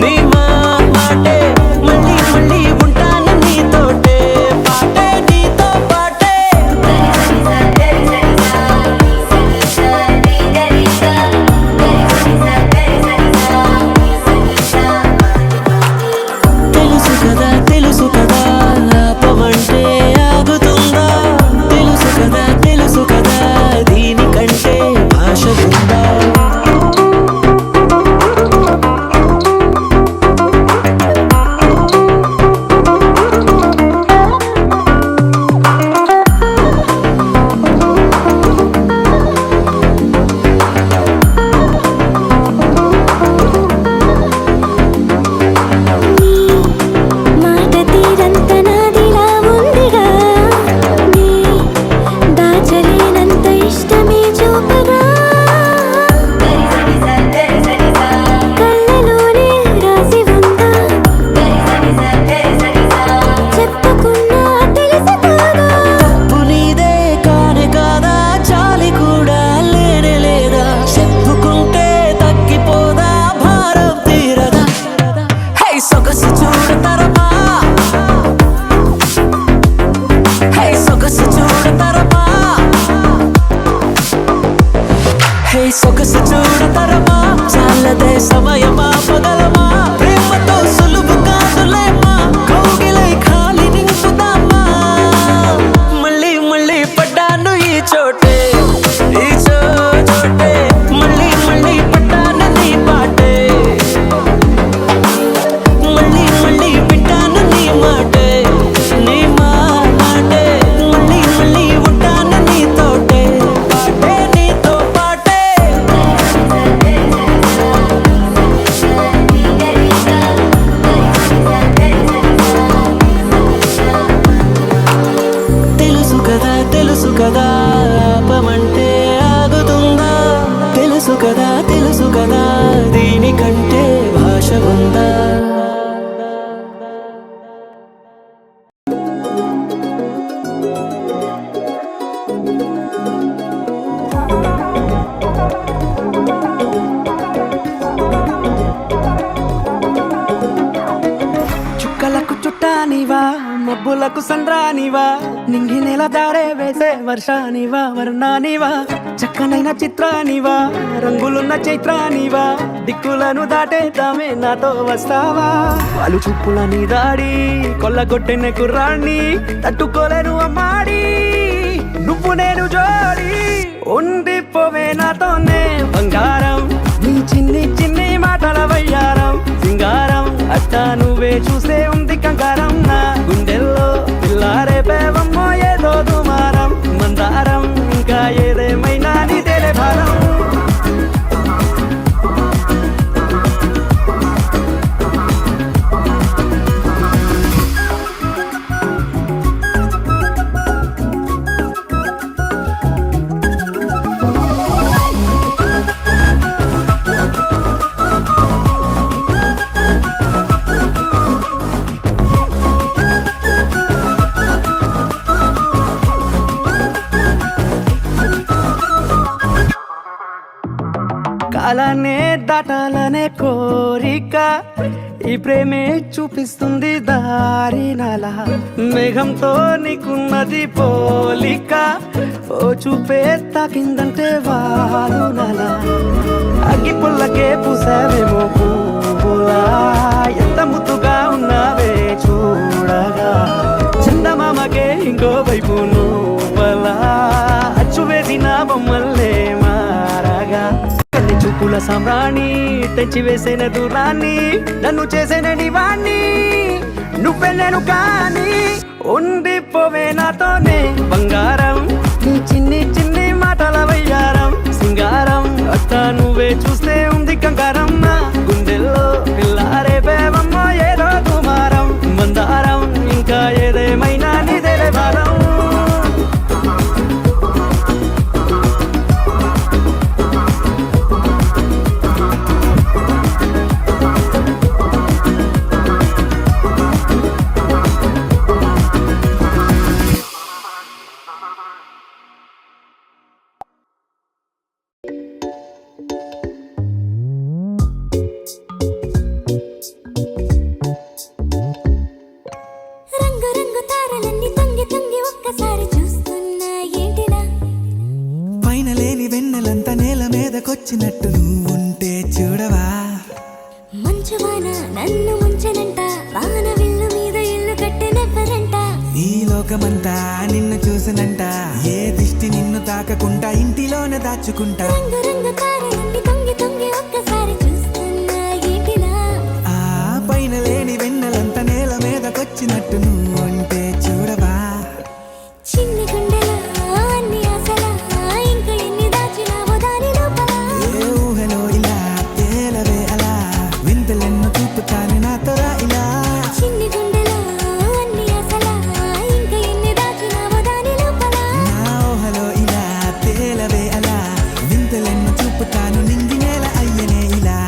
నీ మాటే మళ్ళీ మళ్ళీ ఉంటాను నీతోటే పాటే నీతో పాటే తెలుసు కదా ఆపమంటే ఆగుతుందా తెలుసు కదా దీనికంటే భాష ఉందా మాట తీరంత నాదిలా ఉందిగా నీ దాచలేనంత ఇష్టమే చూపగా కళ్ళలోనే రాసి ఉందా చెప్పకున్నా తెలుసుకోగా తప్పు నీదే కానే కాదా చాలి కూడా లేనే లేదా చెప్పుకుంటే తగ్గిపోదా భారం తీరదా హే సొగసు చూడతరమా హే సొగసు చూడతరమా హే సొగసు చూడతరమా చాలదే సమయమా పగలమా ప్రేమతో సులువు కాదులేమా కౌగిలై ఖాళీ నింపుదామా మళ్ళీ మళ్ళీ పడ్డాను ఈ చోటే ఈ చోటే మళ్ళీ మళ్ళీ పడ్డాను నీ పాటే మళ్ళీ మళ్ళీ వింటాను నీ మాటే నీ మాటే మళ్ళీ మళ్ళీ ఉంటాను నీతోటే పాటే నీతో పాటే తెలుసు కదా ఆపమంటే ఆగుతుందా తెలుసు కదా దీనికంటే భాష ఉందా చుక్కలకు చుట్టానివా మబ్బులకు సంద్రానివా నింగి నెల దారే వేసే వర్షానివా వర్ణానివా చక్కనైన చిత్రానివా రంగులున్న చైత్రానివా దిక్కులను దాటేద్దామే నాతో వస్తావా వాళ్ళు చూపుల నీ దాడి కొల్లగొట్టిన కుర్రాన్ని తట్టుకోలేను అమ్మాడి నువ్వు నేను జోడి ఉండిపోవే నాతోనే బంగారం నీ చిన్ని చిన్ని మాటల వయ్యారం సింగారం అట్టా నువ్వే చూసే ఉంది కంగారం నా గుండెల్లో పిల్లారే పేవమ్మో ఏదో దుమారం మందారం ఇంకా ఏదేమైనా నీ తెలే భారం అలానే దాటాలనే కోరిక ఈ ప్రేమే చూపిస్తుంది దారి నల మేఘంతో నీకున్నది పోలిక ఓ చూపే తాకిందంటే వారు నల అగ్గి పుల్లకే పూసావేమో పువ్వులా ఎంత ముద్దుగా ఉన్నావే చూడగా చందమామకే ఇంకో వైపు నువ్వలా అచ్చు వేసిన బొమ్మల్లే మారగా కన్ని చూపుల సామ్రాణి తెంచి వేసిన దూరాన్ని నన్ను చేసిన నివాణ్ణి నువ్వే నేను కానీ ఉండిపోవే నాతోనే బంగారం నీ చిన్ని చిన్ని మాటల వయ్యారం సింగారం అత్త నువ్వే చూస్తే ఉంది కంగారం నా గుండెల్లో పిల్లారే పేవమ్మో ఏదో కుమారం మందారం ఇంకా ఏదేమైనా నీదే భారం రంగు రంగు తారలన్నీ తొంగి తొంగి ఒక్కసారి చూస్తున్నా ఏంటిలా పైన లేని వెన్నెలంతా నేల మీదకొచ్చినట్టు నువ్వుంటే చూడవా మంచువాన నన్ను ముంచనంట వాన విల్లు మీద ఇల్లు కట్టెనెవ్వరంట ఈ లోకమంతా నిన్ను చూసినంట ఏ దిష్టి నిన్ను తాకకుండా ఇంటిలోనే దాచుకుంటా రంగు రంగు తారలన్నీ తొంగి తొంగి ఒక్కసారి చూస్తున్నా ఏంటిలా ఆ పైన లేని వెన్నెలంతా నేల మీదకొచ్చినట్టు నువ్వుంటే చూడవా చిన్ని గుండెలా అన్ని ఆశలా ఇంకా ఎన్ని దాచినావో దాని లోపల ఏ ఊహలో ఇలా తేలవే అలా వింతలెన్ను చూపుతాను నాతో రా ఇలా చిన్ని గుండెలా అన్ని ఆశలా ఇంకా ఎన్ని దాచినావో దాని లోపల నా ఊహలో ఇలా తేలవే అలా వింతలెన్ను చూపుతాను నింగి నేల అయ్యనే ఇలా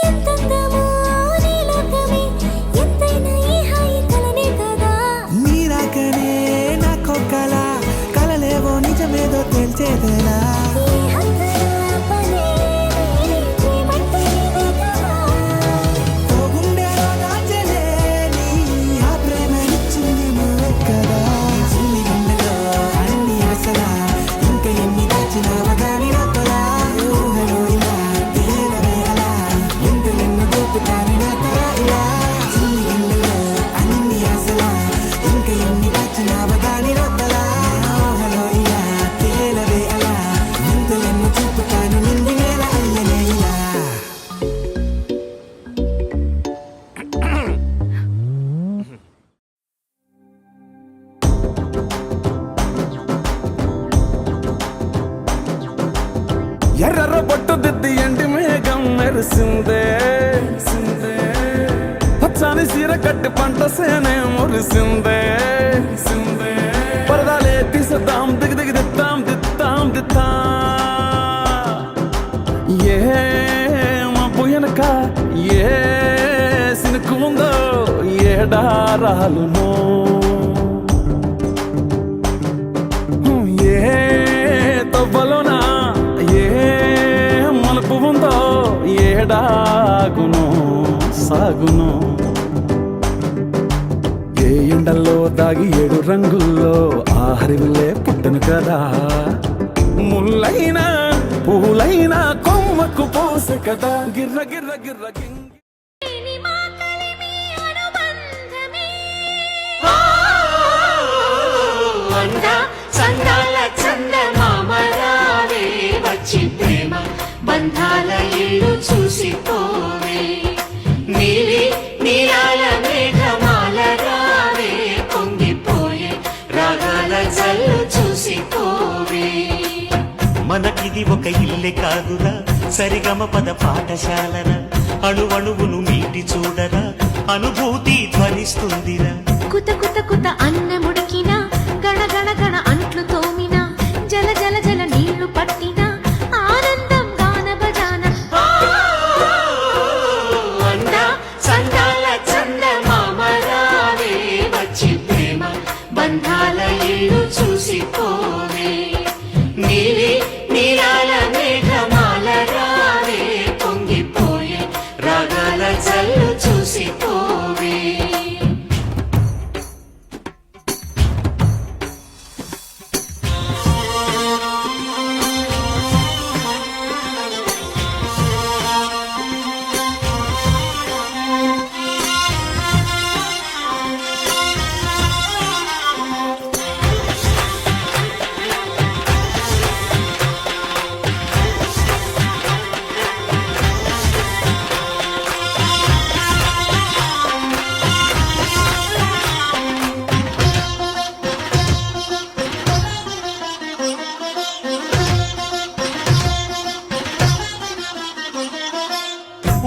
ఎంతందమో నీ లోకమే ఎంతైనా ఈ హాయి కలనే కదా నీరాకనే నాకో కలలేవో నిజమేదో తెలిసేదేలా ఈ హంతలా పనే నీ ప్రేమంటే ఇదే కదా ఓ గుండెలో దాచలేని ఆ ప్రేమ ఇచ్చింది నువ్వే కదా చిన్ని గుండెలో అన్ని ఆశలా ఇంకా ఎన్ని దాచినావో దాని లోపల ఊహలో ఇలా తేలవే అలా వింతలెన్ను చూపుతాను నాతో రా ఇలా చిన్ని గుండెలో అన్ని ఆశలా ఇంకా ఎన్ని దాచినావో దాని లోపల ఊహలో ఇలా తేలవే అలా వింతలెన్ను చూపుతాను నింగి నేల అయ్యనే ఇలా ఎర్ర బొట్టు దిద్ది ఎండి మేఘం మెరిసిందే పచ్చని సీర కట్టి పంట సేనే మురిసిందే పరదాలే తీసేద్దాం దిగి దిగి దిద్దాం దిద్దాం దిద్దాం ఏ మబ్బు వెనక ఏ సినుకు ఉందో ఏడారాలునో ఏ తవ్వలోనా ఏ మలుపు ఉందో ఏడాగును సాగును ఏ ఎండల్లో దాగి 7 రంగుల్లో ఆ హరివిల్లే పుట్టను కదా ముల్లైనా పూలైనా కొమ్మకు పోసే కదా గిర్ర గిర్ర గిర్ర గింగి సందాల చందమామ రావే వచ్చి ప్రేమ బంధాల ఇల్లు చూసిపోవే నీలి నీలాల మేఘమాల రావే పొంగిపోయే రాగాల జల్లు చూసిపోవే మనకిది ఒక ఇల్లే కాదురా సరిగమ పద పాఠశాలరా అణువణువును మీటి చూడరా అనుభూతి ధ్వనిస్తుందిరా కుత కుత కుత అన్నముడికిన గణ గణ గణ అంట్లు తోమిన జల జల జల నీళ్లు పట్టిన ఆనందం గాన భజాన అందా సందాల చందమామ రావే వచ్చి ప్రేమ బంధాల ఇల్లు చూసిపోవే నీలి నీలాల మేఘమాల రావే పొంగిపోయే రాగాల జల్లు చూసిపోవే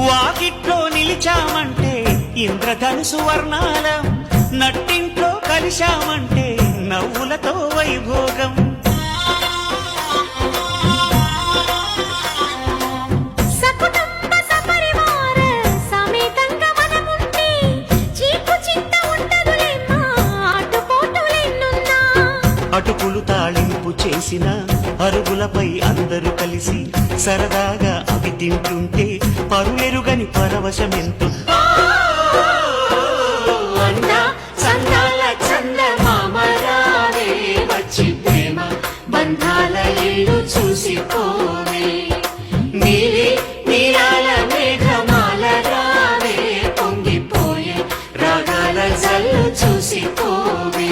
వాకిట్లో నిలిచామంటే ఇంద్రధనుసు వర్ణాలం నట్టింట్లో కలిశామంటే నవ్వులతో వైభోగం సకుటుంబ సపరివార సమేతంగా మనముంటే చీకు చింత ఉండదులేమ్మా అటుపోటులెన్నున్నా అటుకులు తాళింపు చేసిన అరుగులపై అందరూ కలిసి సరదాగా అవి తింటుంటే పరులెరుగని పరవశమెంతో అందా సందాల చందమామ రావే వచ్చి ప్రేమ బంధాల ఇల్లు చూసిపోవే నీలి నీలాల మేఘమాల రావే పొంగిపోయే రాగాల జల్లు చూసిపోవే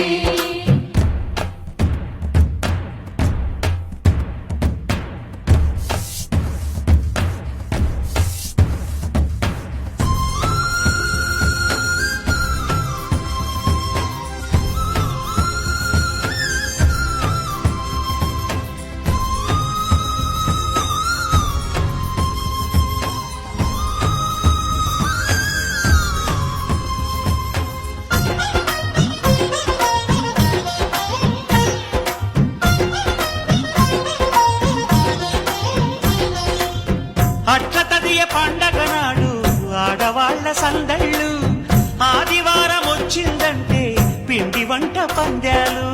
అట్లతదియ పండగ నాడు ఆడవాళ్ల సందళ్ళు ఆదివారం వచ్చిందంటే పిండి వంట పందాలు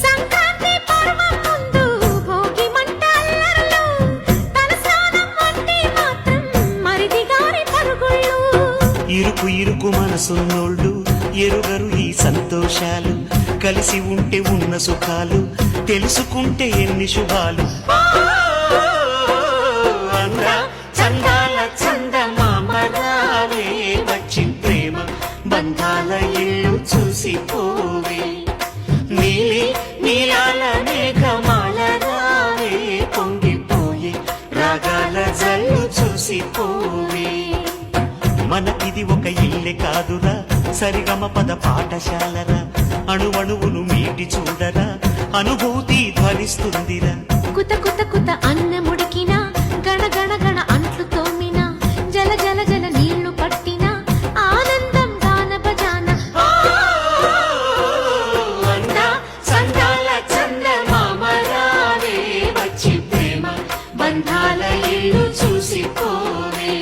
సంక్రాంతి పర్వం ముందు భోగి మంట అల్లర్లు తలస్నానం అంటే మాత్రం మరిది గారి పరుగుళ్ళు ఇరుకు ఇరుకు మనసున్నోళ్ళు ఎరుగరు ఈ సంతోషాలు కలిసి ఉంటే ఉన్న సుఖాలు తెలుసుకుంటే ఎన్ని శుభాలు అందా చందాల చందమామ రావే వచ్చి ప్రేమ బంధాల ఇల్లు చూసిపోవే నీలి నీలాల మేఘమాల రావే పొంగిపోయే రాగాల జల్లు చూసిపోవే మనకిది ఒక ఇల్లే కాదురా సరిగమ పద పాఠశాలరా అణువణువును మీటి చూడరా అనుభూతి ధ్వనిస్తుందిరా కుత కుత కుత అన్నముడికిన గణ గణ గణ అంట్లు తోమిన జల జల జల నీళ్లు పట్టిన ఆనందం గాన భజాన అందా సందాల చందమామ రావే వచ్చి ప్రేమ బంధాల ఇల్లు చూసిపోవే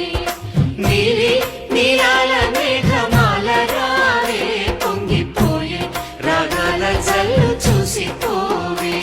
నీలి నీలాల మేఘమాల రావే పొంగిపోయే రాగాల జల్లు చూసిపోవే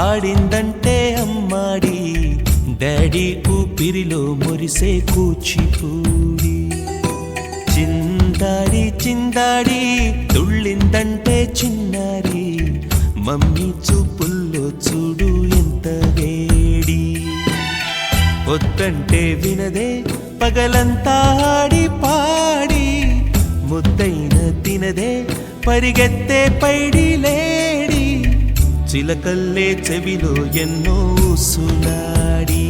ఆడిందంటే అమ్మాడి డాడీ ఊపిరిలో మురిసే కూచిపూడి చిందాడి చిందాడి తుళ్ళిందంటే చిన్నారి మమ్మీ చూపుల్లో చూడు ఎంత వేడి వద్దంటే వినదే పగలంతా ఆడి పాడి ముద్దైన తినదే పరిగెత్తే పైడి లేడి చిలకల్లే చెవిలో ఎన్నో సులాడి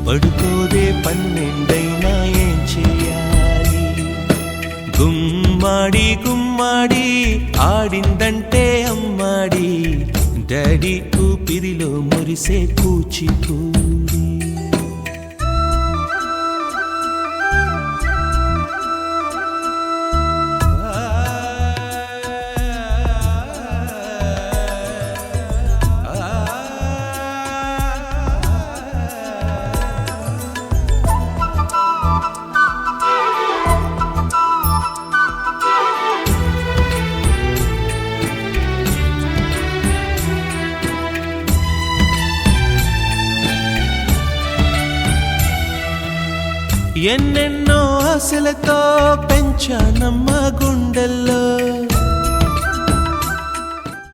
పడుకోదే పన్నెండైనా ఏం చేయాలి గుమ్మాడి గుమ్మాడి ఆడిందంటే అమ్మాడి డాడీ ఊపిరిలో మురిసే కూచిపూడి ఎన్నెన్నో ఆశలతో పెంచానమ్మ గుండెల్లో